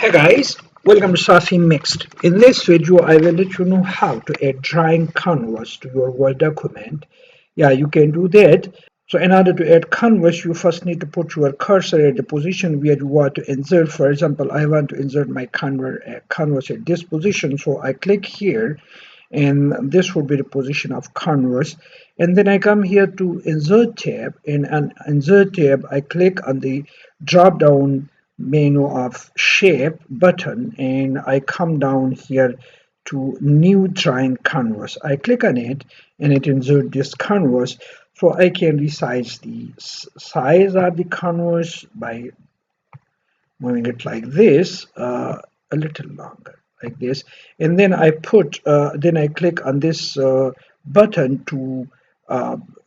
Hey guys, welcome to Safi Mixed. In this video, I will let you know how to add drawing canvas to your Word document. Yeah, you can do that. So in order to add canvas, you first need to put your cursor at the position where you want to insert. For example, I want to insert my canvas at this position. So I click here and this would be the position of canvas. And then I come here to insert tab. In an insert tab, I click on the drop down menu of shape button and I come down here to new drawing canvas. I click on it and it insert this canvas, so I can resize the size of the canvas by moving it like this, a little longer like this, and then I click on this button to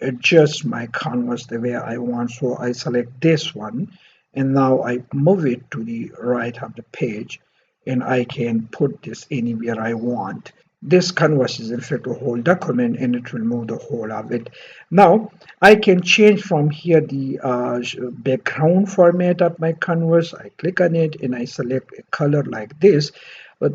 adjust my canvas the way I want. So I select this one and now I move it to the right of the page and I can put this anywhere I want. This canvas is in fact a whole document and it will move the whole of it. Now I can change from here the background format of my canvas. I click on it and I select a color like this, but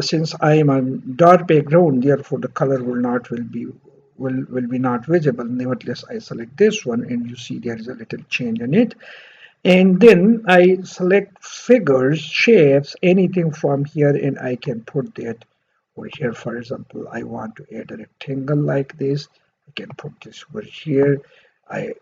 since I am on dark background, therefore the color will be not visible. Nevertheless, I select this one and you see there is a little change in it. And then I select figures, shapes, anything from here, and I can put that over here. For example, I want to add a rectangle like this. I can put this over here. I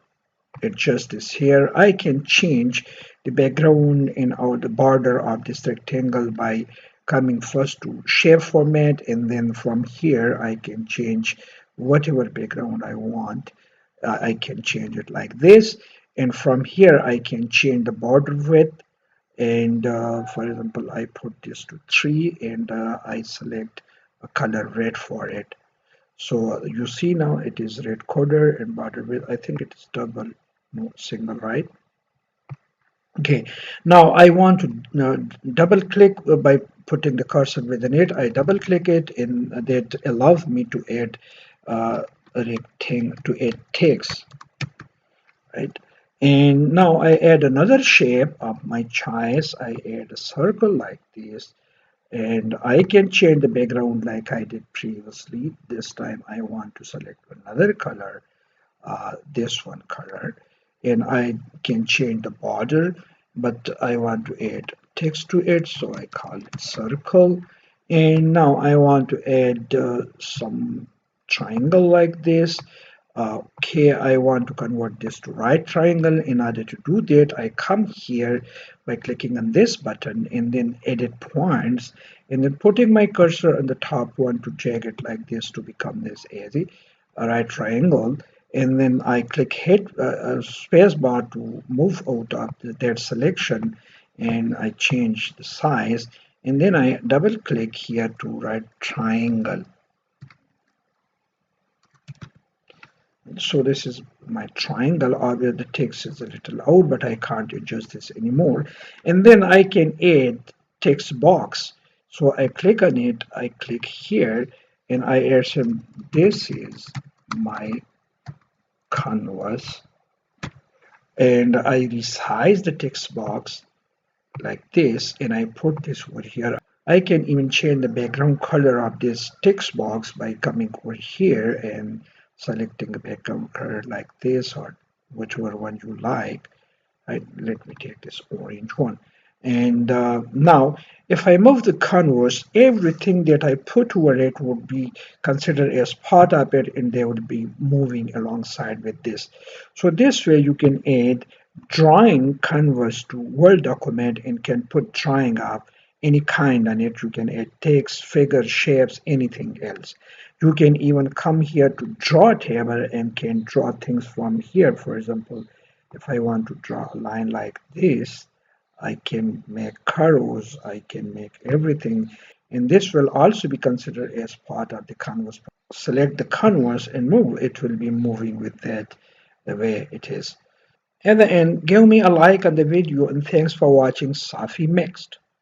adjust this here. I can change the background and or the border of this rectangle by coming first to shape format, and then from here I can change whatever background I want. I can change it like this, and from here I can change the border width, and for example I put this to 3 and I select a color red for it. So you see now it is red color and border width. I think it is double, no single, right? Okay, now I want to double click by putting the cursor within it. I double click it and that allows me to add a rectangle, to add text, right? And now I add another shape of my choice. I add a circle like this, and I can change the background like I did previously. This time I want to select another color, this one color, and I can change the border, but I want to add text to it, so I call it circle. And now I want to add some triangle like this. Okay, I want to convert this to right triangle. In order to do that, I come here by clicking on this button and then edit points, and then putting my cursor on the top one to drag it like this to become this as a right triangle. And then I click hit space bar to move out of that selection, and I change the size, and then I double click here to right triangle. So this is my triangle, or where the text is a little out, but I can't adjust this anymore. And then I can add text box. So I click on it, I click here, and I add some, this is my canvas, and I resize the text box like this, and I put this over here. I can even change the background color of this text box by coming over here and selecting a background color like this or whichever one you like. Let me take this orange one. And now, if I move the canvas, everything that I put over it would be considered as part of it, and they would be moving alongside with this. So this way you can add drawing canvas to Word document and can put drawing of any kind on it. You can add text, figures, shapes, anything else. You can even come here to draw a table and can draw things from here. For example, if I want to draw a line like this, I can make curves, I can make everything, and this will also be considered as part of the canvas. Select the canvas and move, it will be moving with that the way it is. At the end, give me a like on the video and thanks for watching Safi Mixed.